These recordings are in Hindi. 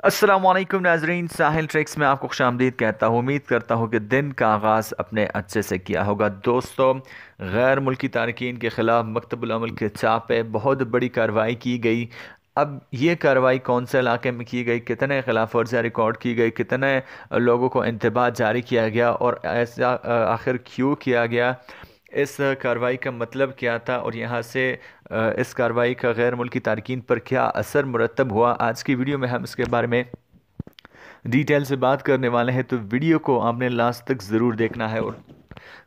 अस्सलाम वालेकुम नाजरीन, साहिल ट्रिक्स में आपको खुशामदीद कहता हूँ। उम्मीद करता हूँ कि दिन का आगाज़ अपने अच्छे से किया होगा। दोस्तों, गैर मुल्की तारकीन के ख़िलाफ़ मकतबुल अमल के चापे बहुत बड़ी कार्रवाई की गई। अब ये कार्रवाई कौन से इलाके में की गई, कितने खिलाफ वर्जियाँ रिकॉर्ड की गई, कितने लोगों को इंतबाह जारी किया गया और ऐसा आखिर क्यों किया गया, इस कार्रवाई का मतलब क्या था और यहाँ से इस कार्रवाई का गैर मुल्की तारकीन पर क्या असर मुरतब हुआ, आज की वीडियो में हम इसके बारे में डिटेल से बात करने वाले हैं। तो वीडियो को आपने लास्ट तक ज़रूर देखना है। और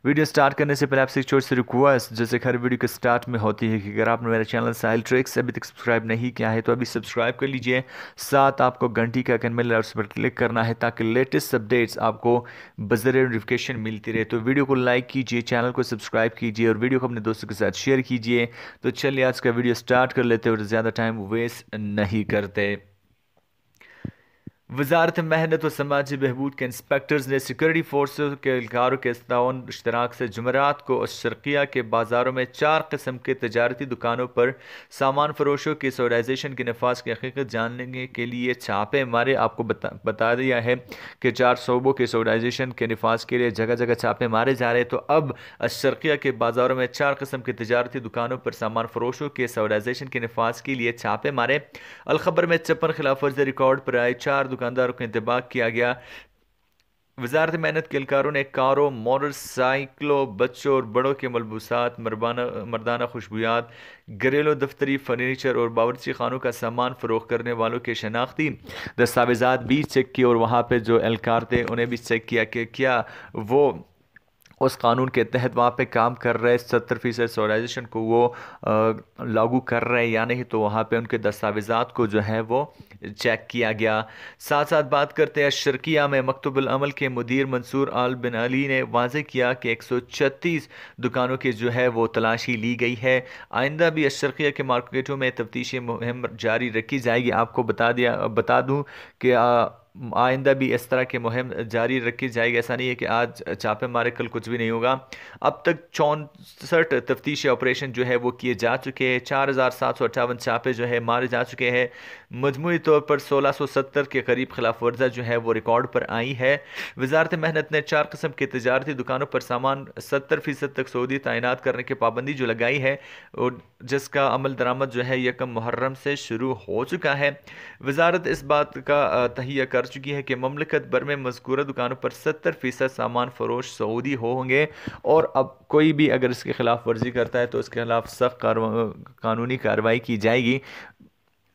वीडियो स्टार्ट करने से पहले आपसे एक छोटी सी रिक्वेस्ट, जैसे हर वीडियो के स्टार्ट में होती है, कि अगर आपने मेरा चैनल साहिल ट्रिक्स अभी तक सब्सक्राइब नहीं किया है तो अभी सब्सक्राइब कर लीजिए। साथ आपको घंटी का आइकन मिल रहा है, उस पर क्लिक करना है ताकि लेटेस्ट अपडेट्स आपको बज़र नोटिफिकेशन मिलती रहे। तो वीडियो को लाइक कीजिए, चैनल को सब्सक्राइब कीजिए और वीडियो को अपने दोस्तों के साथ शेयर कीजिए। तो चलिए आज का वीडियो स्टार्ट कर लेते हैं और ज़्यादा टाइम वेस्ट नहीं करते। वजारत मेहनत व समाजी बहबूद के इंस्पेक्टर्स ने सिक्योरिटी फोर्सेस के एहलकारों के ताउन इश्तराक से जुमेरात को अशरकिया के बाज़ारों में 4 किस्म के तजारती दुकानों पर सामान फरोशों की सॉडाइजेशन के नफाज की हकीकत जानने के लिए छापे मारे। आपको बता दिया है कि 4 सूबों के सॉडाइजेशन के नफाज के लिए जगह जगह छापे मारे जा रहे हैं। तो अब अशरकिया के बाज़ारों में 4 किस्म के तजारती दुकानों पर सामान फरोशों के सॉडाइजेशन के नफाज के लिए छापे मारे। अलखबर में 56 खिलाफ वर्जी रिकॉर्ड पर आए 4 दुकानदारों को इंतबाह किया गया। वजारत मेहनत के एहलकारों ने कारों, मोटरसाइकिलों, बच्चों और बड़ों के मलबूसात, मर्दाना खुशबूयात, घरेलू दफ्तरी फर्नीचर और बावर्ची खानों का सामान फरोख्त करने वालों के शनाख्ती दस्तावेजात भी चेक किए और वहाँ पे जो एहलकार थे उन्हें भी चेक किया कि क्या वो उस कानून के तहत वहाँ पे काम कर रहे, 70% सोलाइजेशन को वो लागू कर रहे हैं या नहीं। तो वहाँ पे उनके दस्तावेज़ात को जो है वो चेक किया गया। साथ साथ बात करते हैं शर्किया में मकतबुल अमल के मुदीर मंसूर आल बिन अली ने वाजे किया कि 136 दुकानों की जो है वो तलाशी ली गई है। आइंदा भी अशरकिया के मार्केटों में तफ्तीशी मुहिम जारी रखी जाएगी। आपको बता दूँ कि आइंदा भी इस तरह की मुहिम जारी रखी जाएगी। ऐसा नहीं है कि आज छापे मारे कल कुछ भी नहीं होगा। अब तक 64 तफ्तीशी ऑपरेशन जो है वो किए जा चुके हैं। 4758 छापे जो है मारे जा चुके हैं। मजमूई तौर पर 1670 के करीब खिलाफ वर्जा जो है वो रिकॉर्ड पर आई है। वजारत मेहनत ने 4 किस्म की तजारती दुकानों पर सामान 70% तक सऊदी तैनात करने की पाबंदी जो लगाई है और जिसका अमल दरामद जो है यकम मुहर्रम से शुरू हो चुका है। वजारत इस बात का तहिया कर चुकी है कि ममलकत भर में मज़कूरा दुकानों पर 70% सामान फरोश सऊदी होंगे और अब कोई भी अगर इसके खिलाफ वर्जी करता है तो उसके खिलाफ सख्त कानूनी कार्रवाई की जाएगी।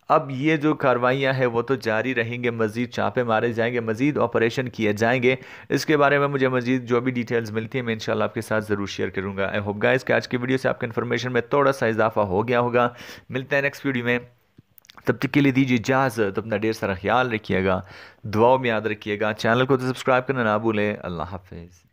अब ये जो कार्रवाइयाँ हैं वो तो जारी रहेंगे, मज़ीद छापे मारे जाएंगे, मज़ीद ऑपरेशन किए जाएंगे। इसके बारे में मुझे मज़ीद जो भी डिटेल्स मिलती है मैं इंशाल्लाह आपके साथ ज़रूर शेयर करूँगा। आई होप गाइस कि आज की वीडियो से आपका इन्फॉर्मेशन में थोड़ा सा इजाफा हो गया होगा। मिलते हैं नेक्स्ट वीडियो में, तब तक के लिए दीजिए इजाज़त। अपना ढेर सारा ख्याल रखिएगा, दुआओं में याद रखिएगा। चैनल को तो सब्सक्राइब करना ना भूलें। अल्लाह हाफिज़।